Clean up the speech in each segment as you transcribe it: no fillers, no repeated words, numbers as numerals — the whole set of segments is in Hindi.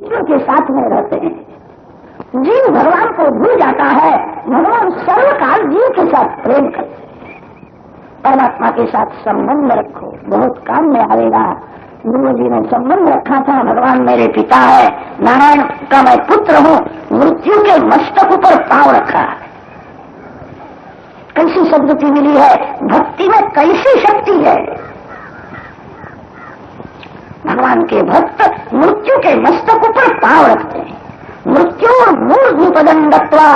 जीव के साथ में रहते हैं। जीव भगवान को भूल जाता है, भगवान सर्वकाल जीव के साथ प्रेम करते हैं। परमात्मा के साथ संबंध रखो, बहुत काम में आएगा। गुरु जी ने संबंध रखा था, भगवान मेरे पिता है, नारायण का मैं पुत्र हूँ, मृत्यु के मस्तक ऊपर पांव रखा है। कैसी सद्गति मिली है, भक्ति में कैसी शक्ति है। भगवान के भक्त मृत्यु के मस्तक ऊपर पांव रखते हैं। मृत्यु मूर्धपदंडत्वा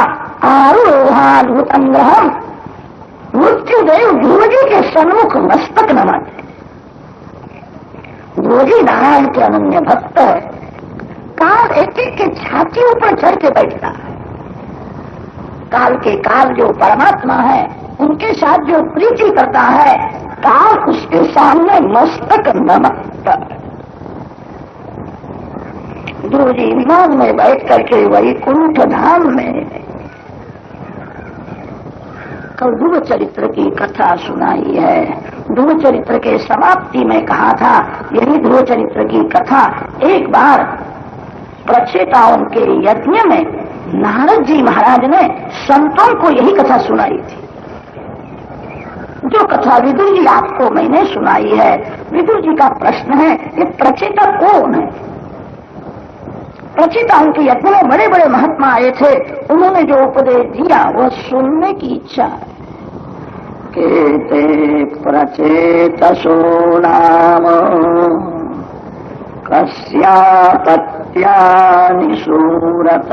आरूढ़ाद्भुतम ग्रहम, मृत्युदेव ध्रुव जी के सन्मुख मस्तक नमाते। ध्रुव जी नारायण के अनन्य भक्त है। काल एक एक के छाती ऊपर चढ़ के बैठता है। काल के काल जो परमात्मा है, उनके साथ जो प्रीति करता है, काल उसके सामने मस्तक नमकता है। ध्रुव जी विमान में बैठ करके वैकुंठ धाम में कल ध्रुव चरित्र की कथा सुनाई है। ध्रुव चरित्र के समाप्ति में कहा था, यही ध्रुव चरित्र की कथा एक बार प्रचेताओं के यज्ञ में नारद जी महाराज ने संतों को यही कथा सुनाई थी। जो कथा विदुर जी आपको मैंने सुनाई है। विदुर जी का प्रश्न है, ये प्रचेता कौन है? प्रचेताओं के यज्ञ में बड़े बड़े महात्मा आए थे, उन्होंने जो उपदेश दिया वह सुनने की इच्छा है। केते प्रचेतसो नाम कस्यापत्यानि सूरत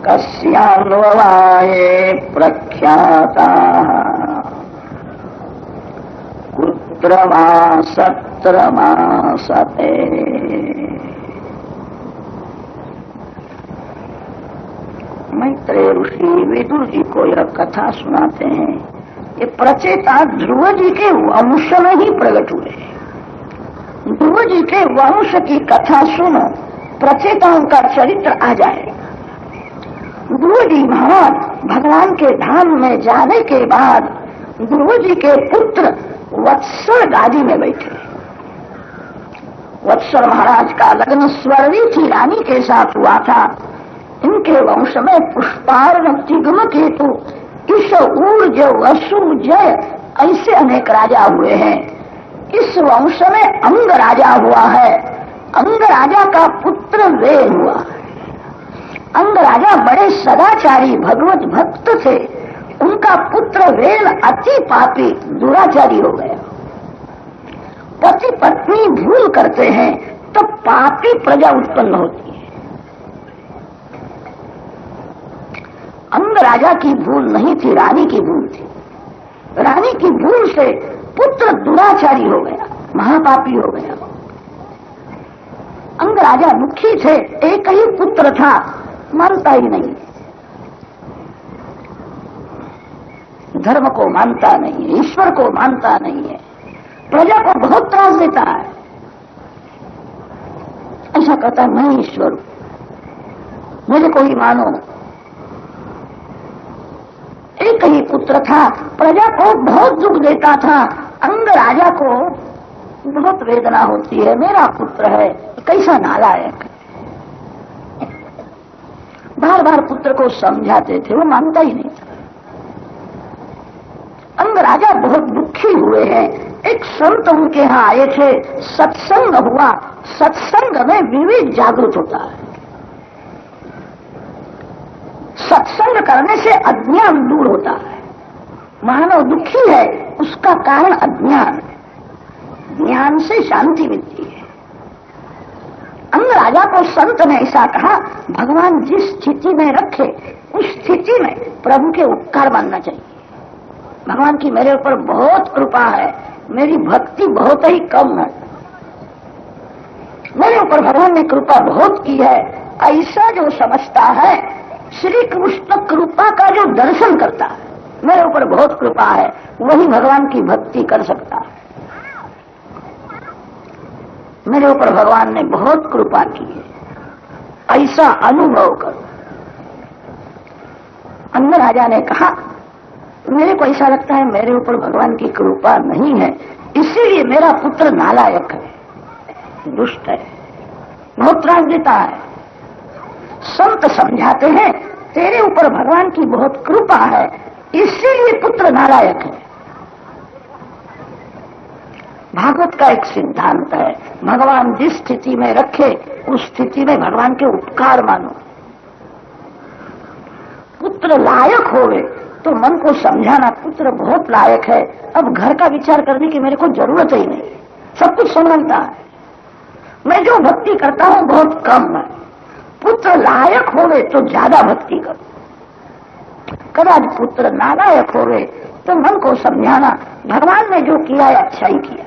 कस्यान्ववाये प्रख्याता कुत्र वा सत्र मासते। मैत्रेय ऋषि विदुर जी को यह कथा सुनाते हैं। ये प्रचेता ध्रुव जी के वंश में ही प्रकट हुए। ध्रुव जी के वंश की कथा सुनो, प्रचेताओं का चरित्र आ जाएगा। ध्रुव जी महाराज भगवान के धाम में जाने के बाद ध्रुव जी के पुत्र वत्सल गादी में बैठे। वत्सल महाराज का लग्न स्वर्णी थी रानी के साथ हुआ था। इनके वंश में पुष्पार्ण, तिग्म केतु, इस ऊर्ज, वसु, जय ऐसे अनेक राजा हुए हैं। इस वंश में अंग राजा हुआ है। अंग राजा का पुत्र वेल हुआ है। अंग राजा बड़े सदाचारी भगवत भक्त थे। उनका पुत्र वेल अति पापी दुराचारी हो गया। पति पत्नी भूल करते हैं तो पापी प्रजा उत्पन्न होती है। अंग राजा की भूल नहीं थी, रानी की भूल थी। रानी की भूल से पुत्र दुराचारी हो गया, महापापी हो गया। अंग राजा दुखी थे, एक ही पुत्र था, मानता ही नहीं, धर्म को मानता नहीं है, ईश्वर को मानता नहीं है, प्रजा को बहुत त्रास देता है। ऐसा कहता है, मैं ईश्वर हूं, मुझे कोई मानो। एक ही पुत्र था, प्रजा को बहुत दुख देता था। अंग राजा को बहुत वेदना होती है, मेरा पुत्र है, कैसा नालायक। बार बार पुत्र को समझाते थे, वो मानता ही नहीं था। अंग राजा बहुत दुखी हुए हैं। एक संत उनके यहाँ आए थे, सत्संग हुआ। सत्संग में विवेक जागृत होता है। सत्संग करने से अज्ञान दूर होता है। मानव दुखी है, उसका कारण अज्ञान है। ज्ञान से शांति मिलती है। अंग राजा को संत ने ऐसा कहा, भगवान जिस स्थिति में रखे उस स्थिति में प्रभु के उपकार मानना चाहिए। भगवान की मेरे ऊपर बहुत कृपा है, मेरी भक्ति बहुत ही कम है, मेरे ऊपर भगवान ने कृपा बहुत की है, ऐसा जो समझता है, श्री कृष्ण कृपा का जो दर्शन करता है, मेरे ऊपर बहुत कृपा है, वही भगवान की भक्ति कर सकता है। मेरे ऊपर भगवान ने बहुत कृपा की है, ऐसा अनुभव करो। अंग राजा ने कहा, मेरे को ऐसा लगता है मेरे ऊपर भगवान की कृपा नहीं है, इसीलिए मेरा पुत्र नालायक है, दुष्ट है। बहुत त्रास देता है। संत समझाते हैं तेरे ऊपर भगवान की बहुत कृपा है, इसीलिए पुत्र नालायक है। भागवत का एक सिद्धांत है, भगवान जिस स्थिति में रखे उस स्थिति में भगवान के उपकार मानो। पुत्र लायक होवे तो मन को समझाना पुत्र बहुत लायक है, अब घर का विचार करने की मेरे को जरूरत ही नहीं, सब कुछ समझता है, मैं जो भक्ति करता हूं बहुत कम है। पुत्र लायक होवे तो ज्यादा भक्ति करो। कदाच पुत्र नालायक होवे तो मन को समझाना भगवान ने जो किया है अच्छा ही किया।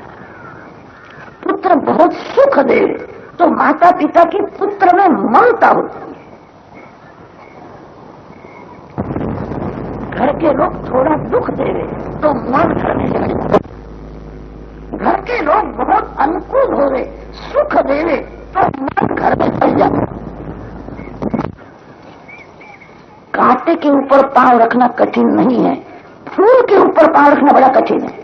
पुत्र बहुत सुख दे तो माता पिता की पुत्र में ममता होती है। घर के लोग थोड़ा दुख देवे तो मन घर में जाए। घर के लोग बहुत अनुकूल होवे, सुख देवे तो मन घर में फंस जाता। कांटे के ऊपर पांव रखना कठिन नहीं है, फूल के ऊपर पांव रखना बड़ा कठिन है।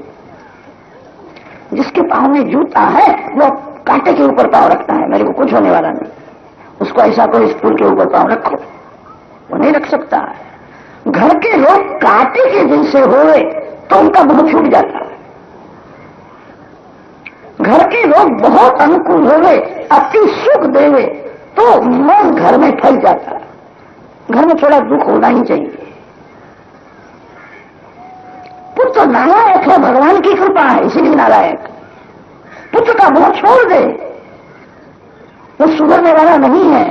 जिसके पांव में जूता है वो कांटे के ऊपर पांव रखता है, मेरे को कुछ होने वाला नहीं। उसको ऐसा कोई फूल के ऊपर पांव रखो, वो नहीं रख सकता है। घर के लोग कांटे के जैसे होवे तो उनका मुंह छूट जाता है। घर के लोग बहुत अनुकूल होवे, अति सुख देवे तो मन घर में फैल जाता है। घर में थोड़ा दुख होना ही चाहिए। पुत्र नालायक है, भगवान की कृपा है इसीलिए नालायक। पुत्र का मुंह छोड़ दे, वो सुधरने वाला नहीं है।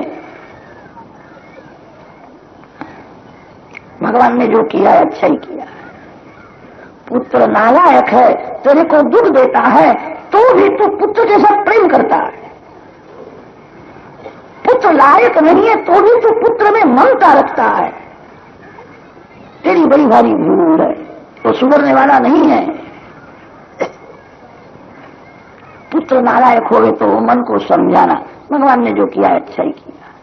भगवान ने जो किया है अच्छा ही किया है। पुत्र नालायक है, तेरे को दुख देता है तो भी तू पुत्र के साथ प्रेम करता है। पुत्र लायक नहीं है तो भी तू पुत्र में ममता रखता है। तेरी बड़ी भारी भूल है, वो सुधरने वाला नहीं है। पुत्र नालायक होवे तो मन को समझाना भगवान ने जो किया है अच्छा ही किया।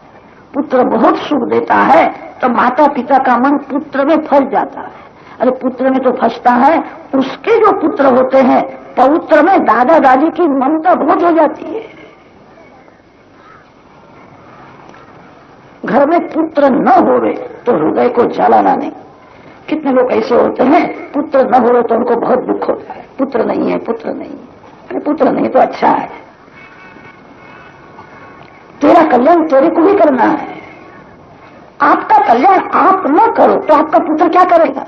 पुत्र बहुत सुख देता है तो माता पिता का मन पुत्र में फंस जाता है। अरे पुत्र में तो फंसता है, उसके जो पुत्र होते हैं पौत्र में दादा दादी की ममता बहुत हो जाती है। घर में पुत्र न होवे तो हृदय को जलाना नहीं। कितने लोग ऐसे होते हैं पुत्र न होवे तो उनको बहुत दुख होता है, पुत्र नहीं है, पुत्र नहीं है। अरे पुत्र नहीं तो अच्छा है, तेरा कल्याण तेरे को ही करना है। आपका कल्याण आप न करो तो आपका पुत्र क्या करेगा?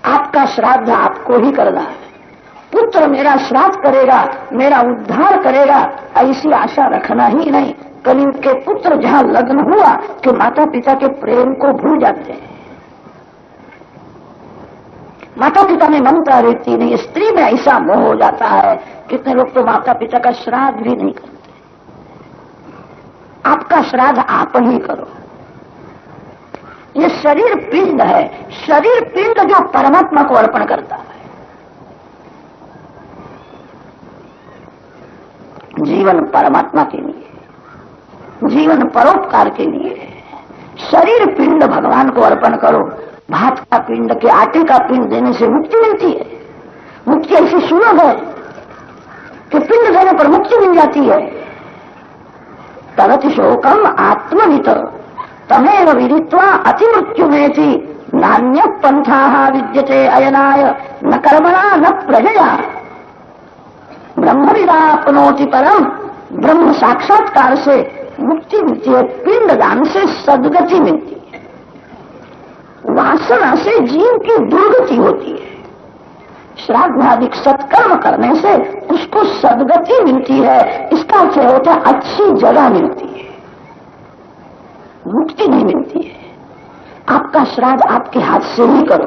आपका श्राद्ध आपको ही करना है। पुत्र मेरा श्राद्ध करेगा, मेरा उद्धार करेगा, ऐसी आशा रखना ही नहीं। कलयुग के पुत्र जहां लग्न हुआ कि माता पिता के प्रेम को भूल जाते हैं। माता पिता में ममता रहती नहीं, स्त्री में ऐसा मोह हो जाता है। कितने लोग तो माता पिता का श्राद्ध भी नहीं करते। आपका श्राद्ध आप ही करो। ये शरीर पिंड है, शरीर पिंड जो परमात्मा को अर्पण करता है। जीवन परमात्मा के लिए, जीवन परोपकार के लिए। शरीर पिंड भगवान को अर्पण करो। भात का पिंड के आटे का पिंड देने से मुक्ति मिलती है। मुक्ति ऐसी सुलभ है कि पिंड देने पर मुक्ति मिल जाती है। तरति शोकम आत्मवित तमेव विदित्वा अतिमृत्युमेति नान्य पंथा विद्यते अयनाय न कर्मणा न प्रजया ब्रह्मविदाप्नोति परम। ब्रह्म साक्षात्कार से मुक्ति मिलती है, पिंडदान से सद्गति मिलती है, वासना से जीव की दुर्गति होती है। श्राद्ध आदि सत्कर्म करने से उसको सद्गति मिलती है। इसका अर्थ होता है अच्छी जगह मिलती है, मुक्ति नहीं मिलती है। आपका श्राद्ध आपके हाथ से ही करो।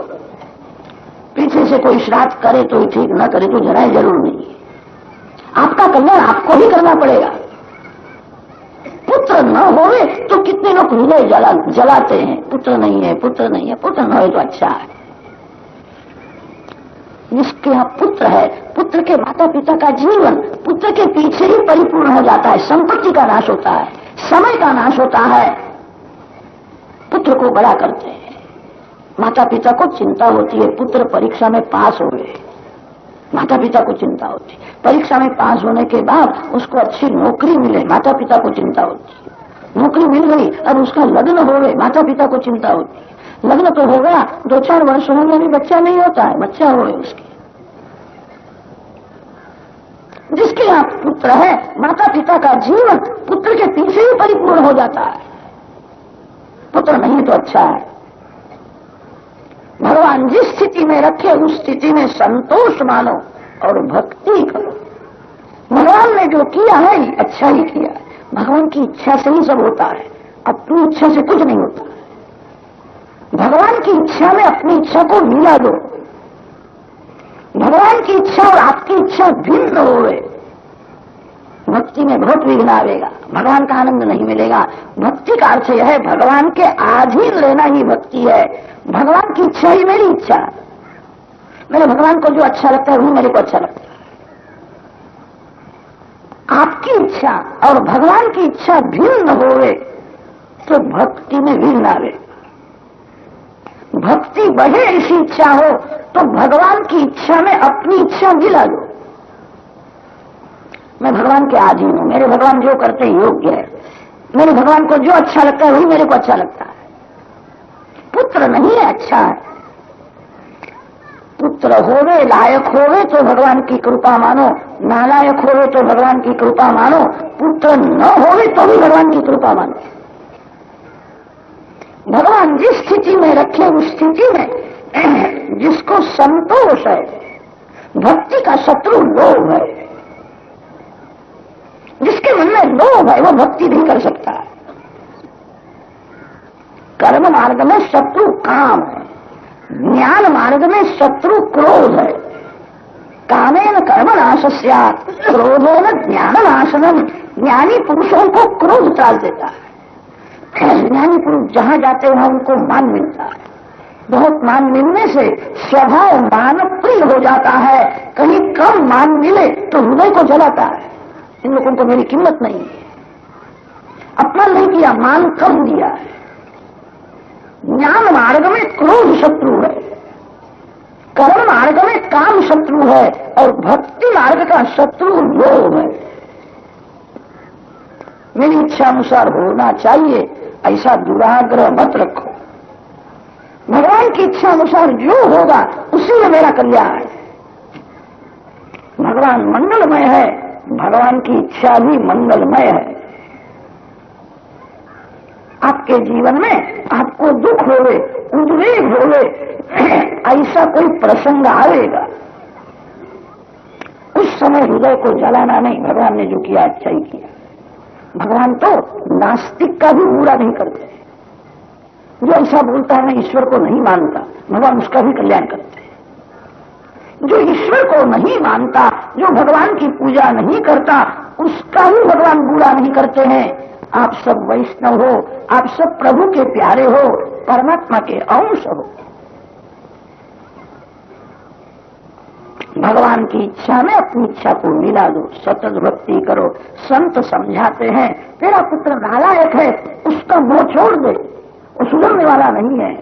पीछे से कोई श्राद्ध करे तो ही ठीक, न करे तो जरा जरूर नहीं है। आपका कल्याण आपको ही करना पड़ेगा। पुत्र न होवे तो कितने लोग हृदय जलाते हैं, पुत्र नहीं है, पुत्र नहीं है। पुत्र न हो तो अच्छा है। जिसके यहाँ पुत्र है, पुत्र के माता पिता का जीवन पुत्र के पीछे ही परिपूर्ण हो जाता है। संपत्ति का नाश होता है, समय का नाश होता है। पुत्र को बड़ा करते हैं। माता पिता को चिंता होती है पुत्र परीक्षा में पास हो गए, माता पिता को चिंता होती है। परीक्षा में पास होने के बाद उसको अच्छी नौकरी मिले, माता पिता को चिंता होती है। नौकरी मिल गई, अब उसका लग्न हो गए, माता पिता को चिंता होती है। लग्न तो होगा, 2-4 वर्ष होने में बच्चा नहीं होता है, बच्चा हो गए उसके। जिसके यहाँ पुत्र है, माता पिता का जीवन पुत्र के पीछे ही परिपूर्ण हो जाता है। पुत्र नहीं तो अच्छा है। भगवान जिस स्थिति में रखे उस स्थिति में संतोष मानो और भक्ति करो। भगवान ने जो किया है अच्छा ही किया है। भगवान की इच्छा से ही सब होता है, अपनी इच्छा से कुछ नहीं होता है। भगवान की इच्छा में अपनी इच्छा को मिला दो। भगवान की इच्छा और आपकी इच्छा भिन्न हो गए, भक्ति में बहुत विघ्न आवेगा, भगवान का आनंद नहीं मिलेगा। भक्ति का अर्थ यह है भगवान के अधीन रहना ही भक्ति है। भगवान की इच्छा ही मेरी इच्छा, मेरे भगवान को जो अच्छा लगता है वही मेरे को अच्छा लगता है। आपकी इच्छा और भगवान की इच्छा भिन्न होवे तो भक्ति में विघ्न आवे। भक्ति बढ़े ऐसी इच्छा हो तो भगवान की इच्छा में अपनी इच्छा मिला दो। मैं भगवान के अधीन हूं, मेरे भगवान जो करते योग्य है, मेरे भगवान को जो अच्छा लगता है वही मेरे को अच्छा लगता है। पुत्र नहीं है अच्छा है, पुत्र होवे लायक होवे तो भगवान की कृपा मानो, नालायक होवे तो भगवान की कृपा मानो, पुत्र न होवे तो भी भगवान की कृपा मानो। भगवान जिस स्थिति में रखे उस स्थिति में जिसको संतोष है, भक्ति का शत्रु लोभ है। जिसके मन में लोभ है वो भक्ति नहीं कर सकता है। कर्म मार्ग में शत्रु काम है, ज्ञान मार्ग में शत्रु क्रोध है। कामेन कर्म नाशस्यात् क्रोधेन ज्ञान नाशनम। ज्ञानी पुरुषों को क्रोध टाल देता है। ज्ञानी पुरुष जहां जाते हैं उनको मान मिलता है। बहुत मान मिलने से स्वभाव मान प्रिय हो जाता है। कहीं कम मान मिले तो हृदय को जलाता है। इन लोगों को मेरी कीमत नहीं है, अपमान नहीं किया, मान कम दिया है। ज्ञान मार्ग में क्रोध शत्रु है, कर्म मार्ग में काम शत्रु है और भक्ति मार्ग का शत्रु लोभ है। मेरी इच्छा अनुसार होना चाहिए ऐसा दुराग्रह मत रखो। भगवान की इच्छा अनुसार जो होगा उसी में मेरा कल्याण है। भगवान मंगलमय है, भगवान की इच्छा भी मंगलमय है। आपके जीवन में आपको दुख होवे, उद्वेग होवे, ऐसा कोई प्रसंग आएगा, उस समय हृदय को जलाना नहीं। भगवान ने जो किया अच्छा ही किया। भगवान तो नास्तिक का भी बुरा नहीं करते। जो ऐसा बोलता है मैं ईश्वर को नहीं मानता, भगवान उसका भी कल्याण करते हैं। जो ईश्वर को नहीं मानता, जो भगवान की पूजा नहीं करता, उसका भी भगवान बुरा नहीं करते हैं। आप सब वैष्णव हो, आप सब प्रभु के प्यारे हो, परमात्मा के अंश हो। भगवान की इच्छा में अपनी इच्छा को मिला दो, सतत भक्ति करो। संत समझाते हैं तेरा पुत्र नालायक है, उसका मोह छोड़ दे, वो सुधरने वाला नहीं है।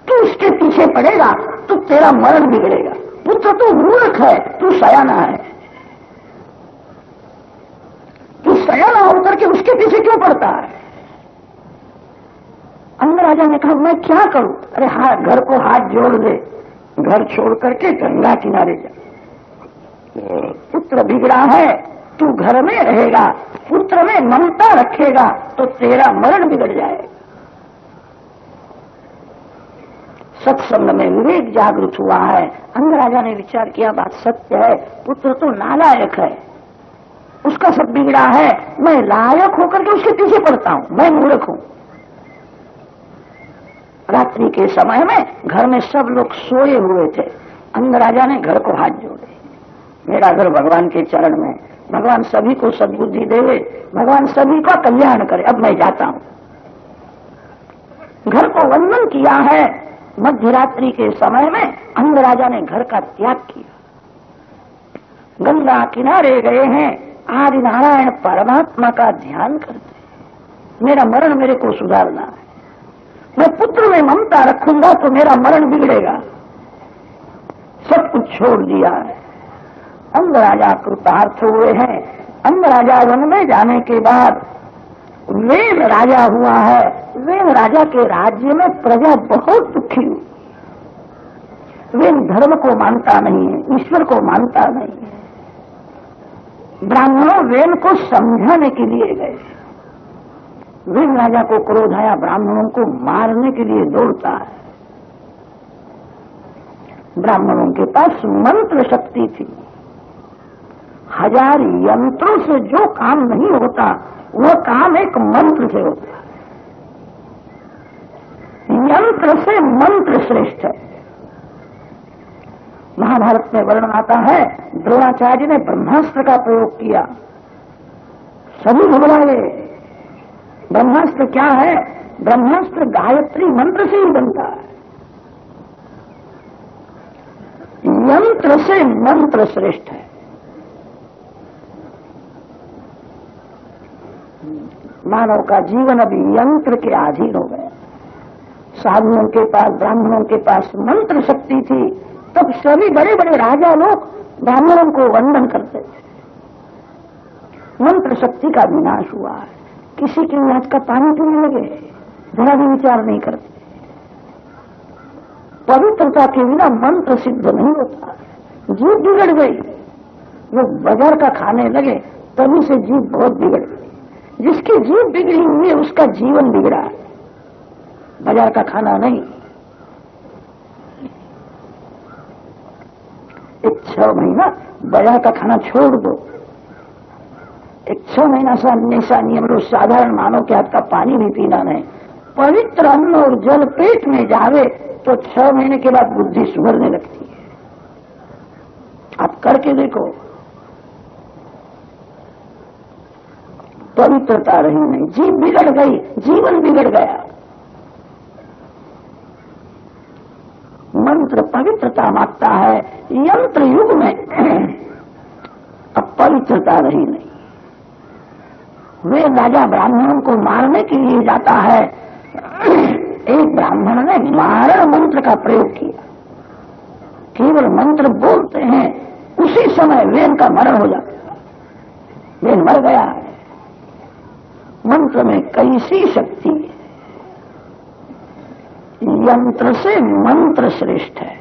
तू उसके पीछे पड़ेगा तो तेरा मरण बिगड़ेगा। पुत्र तू मूर्ख है, तू सयाना है। तू सयाना होकर के उसके पीछे क्यों पड़ता है? अंग राजा ने कहा मैं क्या करूं? अरे हाँ, घर को हाथ जोड़ दे, घर छोड़ करके गंगा किनारे जा। पुत्र बिगड़ा है, तू घर में रहेगा, पुत्र में ममता रखेगा तो तेरा मरण बिगड़ जाएगा। सत्संग में विवेक जागृत हुआ है। अंग राजा ने विचार किया बात सत्य है, पुत्र तो नालायक है, उसका सब बिगड़ा है, मैं लायक होकर के उसके पीछे पड़ता हूं, मैं मूर्ख हूं। रात्रि के समय में घर में सब लोग सोए हुए थे। अंग राजा ने घर को हाथ जोड़े, मेरा घर भगवान के चरण में, भगवान सभी को सद्बुद्धि देवे, भगवान सभी का कल्याण करे, अब मैं जाता हूं। घर को वंदन किया है। मध्य रात्रि के समय में अंग राजा ने घर का त्याग किया, गंगा किनारे गए हैं, आदि नारायण परमात्मा का ध्यान करते। मेरा मरण मेरे को सुधारना है, मैं पुत्र में ममता रखूंगा तो मेरा मरण बिगड़ेगा। सब कुछ छोड़ दिया है, अंग राजा कृतार्थ हुए हैं। अंग राजा वन में जाने के बाद वेद राजा हुआ है। वेद राजा के राज्य में प्रजा बहुत दुखी हुई। वेद धर्म को मानता नहीं है, ईश्वर को मानता नहीं है। ब्राह्मणों वेद को समझाने के लिए गए। वेद राजा को क्रोध आया, ब्राह्मणों को मारने के लिए दौड़ता है। ब्राह्मणों के पास मंत्र शक्ति थी। 1000 यंत्रों से जो काम नहीं होता वह काम एक मंत्र से होता है। यंत्र से मंत्र श्रेष्ठ है। महाभारत में वर्णन आता है, द्रोणाचार्य ने ब्रह्मास्त्र का प्रयोग किया, सभी घबराए। ब्रह्मास्त्र क्या है? ब्रह्मास्त्र गायत्री मंत्र से ही बनता है। यंत्र से मंत्र श्रेष्ठ है। मानव का जीवन अभी यंत्र के अधीन हो गया। साधुओं के पास, ब्राह्मणों के पास मंत्र शक्ति थी, तब सभी बड़े बड़े राजा लोग ब्राह्मणों को वंदन करते थे। मंत्र शक्ति का विनाश हुआ है। किसी के आज का पानी पीने लगे, जरा भी विचार नहीं करते। पवित्रता के बिना मंत्र सिद्ध नहीं होता। जीव बिगड़ गई। लोग बाजार का खाने लगे, तभी से जीव बहुत बिगड़ गई। जिसकी जीव बिगड़ी हुई है उसका जीवन बिगड़ा है, बाजार का खाना नहीं। एक 6 महीना बाजार का खाना छोड़ दो। एक 6 महीना ऐसा नियम लो, साधारण मानव के हाथ का पानी भी पीना नहीं। पवित्र अन्न और जल पेट में जावे तो 6 महीने के बाद बुद्धि सुधरने लगती है। आप करके देखो। पवित्रता रही नहीं, जीव बिगड़ गई, जीवन बिगड़ गया। मंत्र पवित्रता मांगता है, यंत्र युग में अब पवित्रता रही नहीं। वे राजा ब्राह्मणों को मारने के लिए जाता है। एक ब्राह्मण ने मारण मंत्र का प्रयोग किया। केवल मंत्र बोलते हैं, उसी समय वेन का मरण हो जाता है। वेन मर गया है। मंत्र में कैसी शक्ति है। यंत्र से मंत्र श्रेष्ठ है।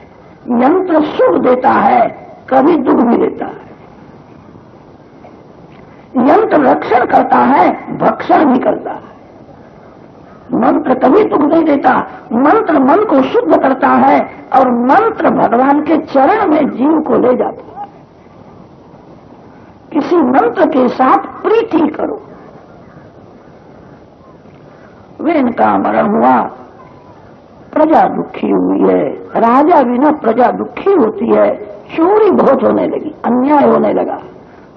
यंत्र सुख देता है, कभी दुख भी देता है। यंत्र रक्षण करता है, भक्षण भी करता है। मंत्र कभी दुख नहीं देता। मंत्र मन को शुद्ध करता है और मंत्र भगवान के चरण में जीव को ले जाता है। किसी मंत्र के साथ प्रीति करो। वेन का मरण हुआ, प्रजा दुखी हुई है। राजा बिना प्रजा दुखी होती है। चोरी बहुत होने लगी, अन्याय होने लगा।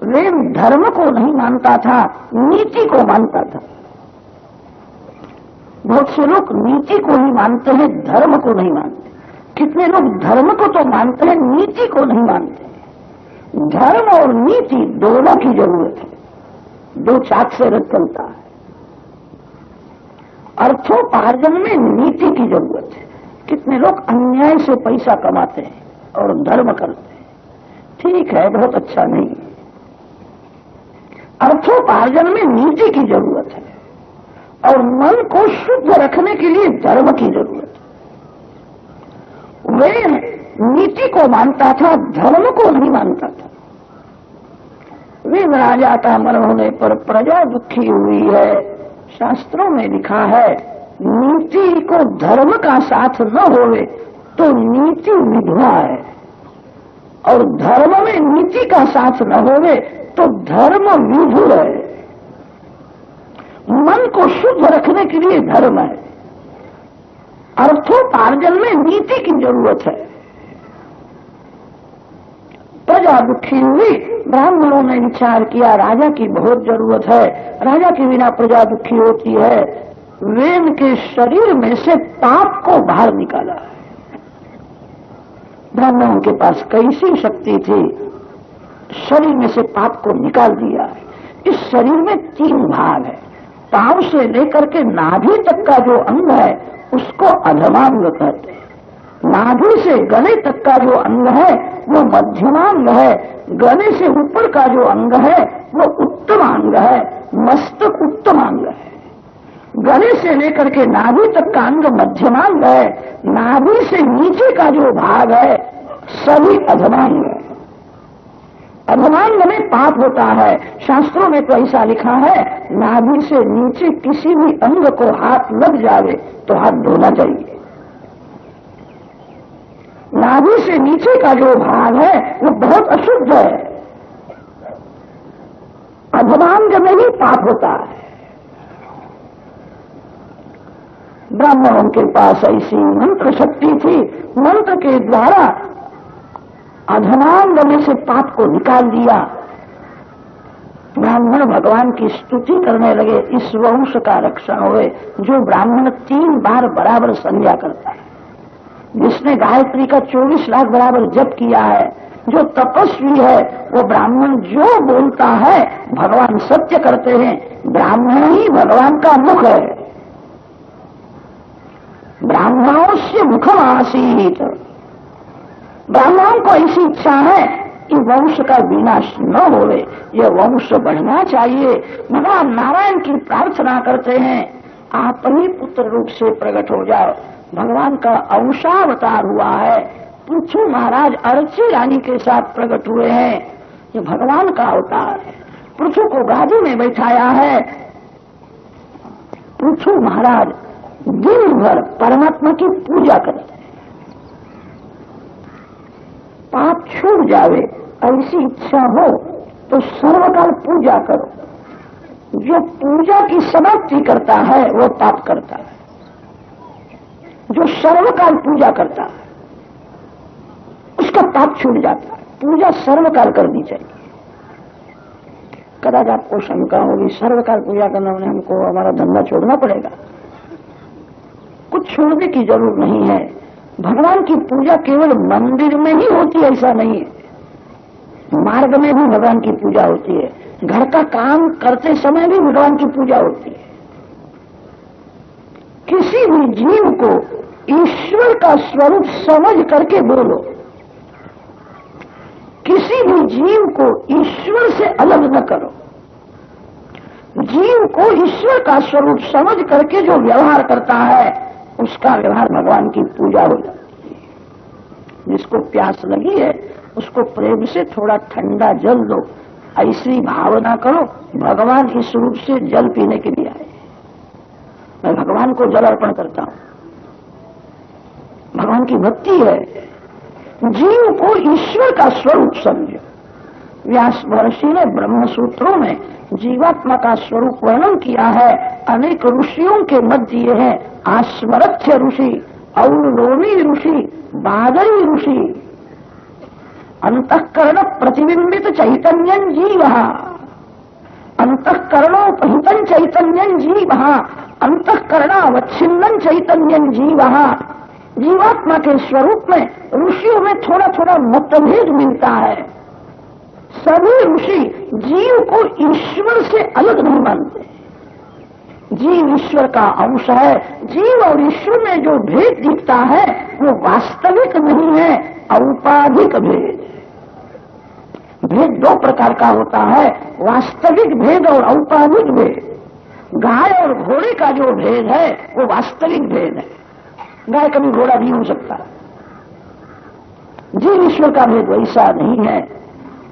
वेन धर्म को नहीं मानता था, नीति को मानता था। बहुत से लोग नीति को ही मानते हैं, धर्म को नहीं मानते। कितने लोग धर्म को तो मानते हैं, नीति को नहीं मानते। धर्म और नीति दोनों की जरूरत है। दो चाक से रथ चलता है। अर्थोपार्जन में नीति की जरूरत है। कितने लोग अन्याय से पैसा कमाते हैं और धर्म करते हैं। ठीक है, बहुत अच्छा नहीं। अर्थोपार्जन में नीति की जरूरत है और मन को शुद्ध रखने के लिए धर्म की जरूरत है। वे नीति को मानता था, धर्म को नहीं मानता था। वे राजा का मरण होने पर प्रजा दुखी हुई है। शास्त्रों में लिखा है, नीति को धर्म का साथ न होवे तो नीति विधवा है, और धर्म में नीति का साथ न होवे तो धर्म विधुर है। मन को शुद्ध रखने के लिए धर्म है। अर्थोपार्जन में नीति की जरूरत है। प्रजा दुखी हुई। ब्राह्मणों ने विचार किया, राजा की बहुत जरूरत है। राजा के बिना प्रजा दुखी होती है। वेन के शरीर में से पाप को बाहर निकाला है। ब्राह्मणों के पास कैसी शक्ति थी, शरीर में से पाप को निकाल दिया है। इस शरीर में 3 भाग है। पांव से लेकर के नाभि तक का जो अंग है उसको अधमांग कहते हैं। नाभि से गले तक का जो अंग है वो मध्यमांग है, गले से ऊपर का जो अंग है वो उत्तमांग है, मस्तक उत्तमांग है। गले से लेकर के नाभि तक का अंग मध्यमांग है, नाभि से नीचे का जो भाग है सभी अधमांग है। अधमांग में पाप होता है। शास्त्रों में तो ऐसा लिखा है, नाभि से नीचे किसी भी अंग को हाथ लग जावे तो हाथ धोना चाहिए। नाभि से नीचे का जो भाग है वो बहुत अशुद्ध है, अधमांग में ही पाप होता है। ब्राह्मणों के पास ऐसी मंत्र शक्ति थी, मंत्र के द्वारा अधमांग में से पाप को निकाल दिया। ब्राह्मण भगवान की स्तुति करने लगे, इस वंश का रक्षण होए। जो ब्राह्मण 3 बार बराबर संध्या करता है, जिसने गायत्री का 24 लाख बराबर जप किया है, जो तपस्वी है, वो ब्राह्मण जो बोलता है भगवान सत्य करते हैं। ब्राह्मण ही भगवान का मुख है। ब्राह्मणों से मुखम आसीत। ब्राह्मणों को ऐसी इच्छा है कि वंश का विनाश न होवे, यह वंश बढ़ना चाहिए। भगवान नारायण की प्रार्थना करते हैं, आप ही पुत्र रूप से प्रकट हो जाओ। भगवान का अंशावतार हुआ है। पृथु महाराज अर्ची रानी के साथ प्रकट हुए हैं। ये भगवान का अवतार है। पृथु को गादी में बैठाया है। पृथु महाराज दिन भर परमात्मा की पूजा करते हैं। पाप छूट जावे ऐसी इच्छा हो तो सर्वकाल पूजा करो। जो पूजा की समाप्ति करता है वो पाप करता है। जो सर्वकाल पूजा करता है उसका पाप छूट जाता है। पूजा सर्वकाल करनी चाहिए। कदाच आपको शंका होगी, सर्वकाल पूजा करना में हमको हमारा धंधा छोड़ना पड़ेगा। कुछ छोड़ने की जरूरत नहीं है। भगवान की पूजा केवल मंदिर में ही होती है ऐसा नहीं है। मार्ग में भी भगवान की पूजा होती है। घर का काम करते समय भी भगवान की पूजा होती है। किसी भी जीव को ईश्वर का स्वरूप समझ करके बोलो। किसी भी जीव को ईश्वर से अलग न करो। जीव को ईश्वर का स्वरूप समझ करके जो व्यवहार करता है उसका व्यवहार भगवान की पूजा हो जाती है। जिसको प्यास लगी है उसको प्रेम से थोड़ा ठंडा जल दो। ऐसी भावना करो भगवान इस रूप से जल पीने के लिए आए। मैं भगवान को जल अर्पण करता हूं। भगवान की भक्ति है। जीव को ईश्वर का स्वरूप समझो। व्यास महर्षि ने ब्रह्म सूत्रों में जीवात्मा का स्वरूप वर्णन किया है। अनेक ऋषियों के मध्य ये है आस्मरथ्य ऋषि, औलोमी ऋषि, बादरी ऋषि। अंतःकरण प्रतिबिंबित चैतन्यं जीवः, अंतःकरणोपहितं चैतन्यं जीवः, अंतःकरणावच्छिन्नं चैतन्यं जीवः। जीवात्मा के स्वरूप में ऋषियों में थोड़ा थोड़ा मतभेद मिलता है। सभी ऋषि जीव को ईश्वर से अलग नहीं मानते। जीव ईश्वर का अंश है। जीव और ईश्वर में जो भेद दिखता है वो वास्तविक नहीं है, औपाधिक भेद। भेद 2 प्रकार का होता है, वास्तविक भेद और औपाधिक भेद। गाय और घोड़े का जो भेद है वो वास्तविक भेद है। गाय कभी घोड़ा नहीं हो सकता। जीव ईश्वर का भेद वैसा नहीं है।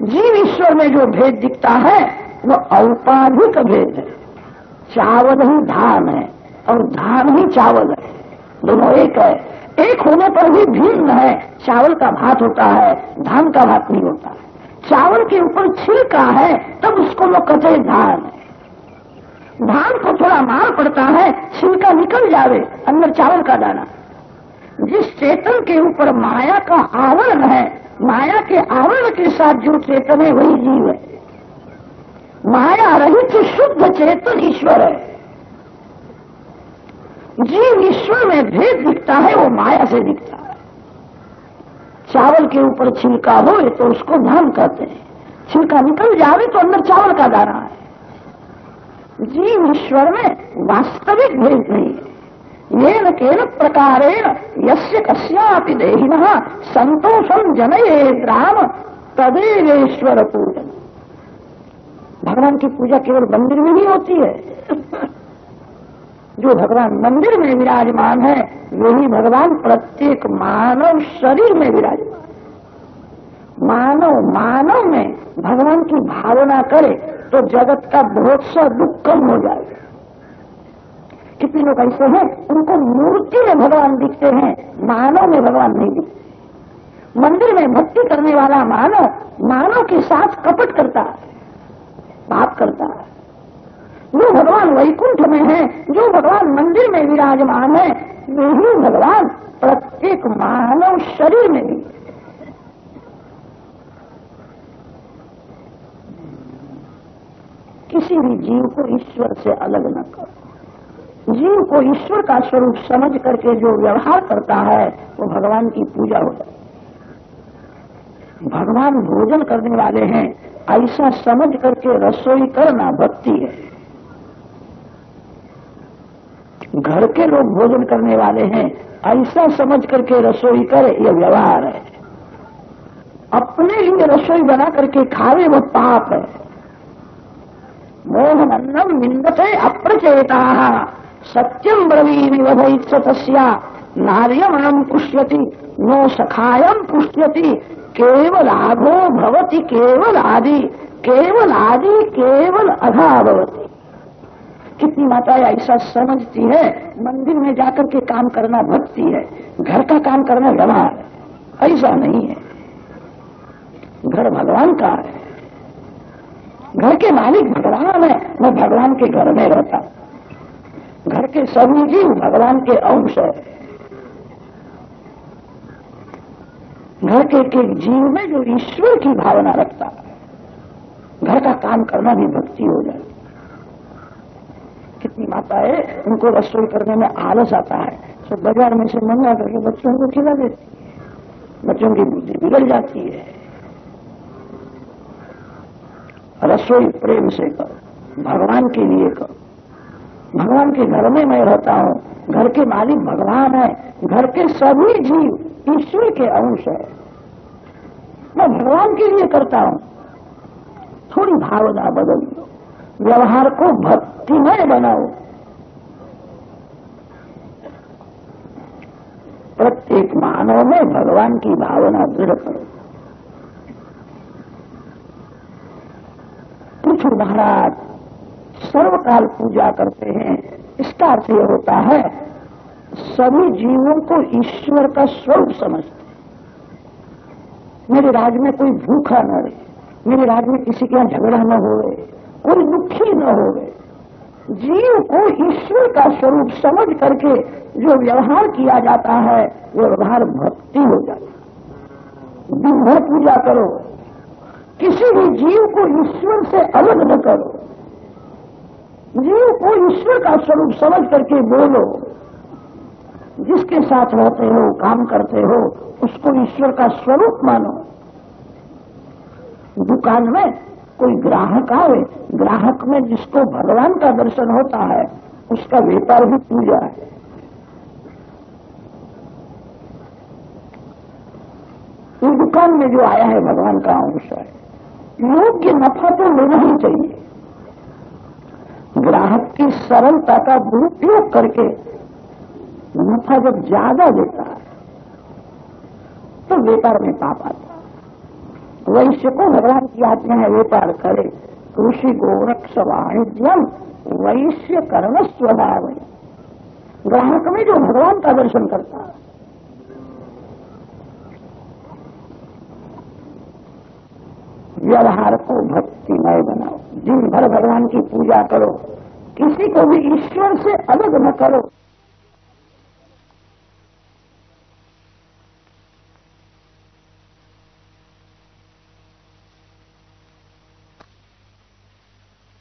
जीव ईश्वर में जो भेद दिखता है वो औपाधिक भेद है। चावल ही धान है और धान ही चावल है, दोनों एक है। एक होने पर भी भिन्न है। चावल का भात होता है, धान का भात नहीं होता है। चावल के ऊपर छिलका है तब उसको लोग कहते हैं धान है। धान को थोड़ा मार पड़ता है, छिलका निकल जावे, अंदर चावल का दाना। जिस चेतन के ऊपर माया का आवरण है, माया के आवरण के साथ जो चेतन है वही जीव है। माया रहित शुद्ध चेतन ईश्वर है। जीव ईश्वर में भेद दिखता है वो माया से दिखता है। चावल के ऊपर छिलका हो तो उसको धान कहते हैं, छिलका निकल जावे तो अंदर चावल का दाना है। जीव ईश्वर में वास्तविक भेद नहीं है। येन केन प्रकारेण यस्य कस्यापि देहिनः संतोषम जनयेद राम तदेवेश्वर पूजन। भगवान की पूजा केवल मंदिर में ही होती है। जो भगवान मंदिर में विराजमान है वही भगवान प्रत्येक मानव शरीर में विराजमान। मानव में भगवान की भावना करे तो जगत का बहुत सा दुख कम हो जाएगा। कितने लोग ऐसे हैं उनको मूर्ति में भगवान दिखते हैं, मानव में भगवान नहीं दिखते। मंदिर में भक्ति करने वाला मानव के साथ कपट करता है, पाप करता है। जो भगवान वैकुंठ में है, जो भगवान मंदिर में विराजमान है, वही भगवान प्रत्येक मानव शरीर में भी। किसी भी जीव को ईश्वर से अलग न करो। जीव को ईश्वर का स्वरूप समझ करके जो व्यवहार करता है वो भगवान की पूजा हो जाती है। भगवान भोजन करने वाले हैं ऐसा समझ करके रसोई करना भक्ति है। घर के लोग भोजन करने वाले हैं ऐसा समझ करके रसोई करे यह व्यवहार है। अपने लिए रसोई बना करके खावे वो पाप है। मोहनन्नम विन्दते अप्रचेता सत्यम ब्रवीमि वधैत्स तस्या नार्यमणम पुष्यति नो सखायम पुष्यति केवल आघो भवति केवल आदि केवल अधा भवति। कितनी माताएं ऐसा समझती है मंदिर में जाकर के काम करना भक्ति है, घर का काम करना व्यवहार है। ऐसा नहीं है। घर भगवान का है, घर के मालिक भगवान है। मैं भगवान के घर में रहता हूं। घर के सभी जीव भगवान के अंश है। घर के एक जीव में जो ईश्वर की भावना रखता है घर का काम करना भी भक्ति हो जाए। कितनी माताएं उनको रसोई करने में आलस आता है तो बाजार में से मंगा करके बच्चों को खिला देती है। बच्चों की बुद्धि बिगड़ जाती है। रसोई प्रेम से करो, भगवान के लिए करो। भगवान के घर में मैं रहता हूं, घर के मालिक भगवान है, घर के सभी जीव ईश्वर के अंश है। मैं भगवान के लिए करता हूं। थोड़ी भावना बदल दो, व्यवहार को भक्तिमय बनाओ। प्रत्येक मानव में भगवान की भावना दृढ़ करो। पृथु महाराज सर्वकाल पूजा करते हैं। इसका अर्थ यह होता है सभी जीवों को ईश्वर का स्वरूप समझते। मेरे राज्य में कोई भूखा न रहे, मेरे राज्य में किसी के यहाँ झगड़ा न हो, कोई दुखी न हो। जीव को ईश्वर का स्वरूप समझ करके जो व्यवहार किया जाता है वो व्यवहार भक्ति हो जाता है। दिन भर पूजा करो, किसी भी जीव को ईश्वर से अलग न करो। जीव को ईश्वर का स्वरूप समझ करके बोलो। जिसके साथ रहते हो, काम करते हो, उसको ईश्वर का स्वरूप मानो। दुकान में कोई ग्राहक आए, ग्राहक में जिसको भगवान का दर्शन होता है उसका व्यापार भी पूजा है। इस दुकान में जो आया है भगवान का अंश है। योग्य नफा तो लेना ही चाहिए। ग्राहक की सरलता का दुरुपयोग करके नफा जब ज्यादा देता है तो व्यापार में पाप आता है। वैश्य को भगवान की आज्ञा है व्यापार करे। कृषि गोरक्ष वाणिज्यम वैश्य कर्म स्वभाव। ग्राहक में जो भगवान का दर्शन करता है व्यवहार को भक्तिमय बनाओ। दिन भर भगवान की पूजा करो, किसी को भी ईश्वर से अलग न करो।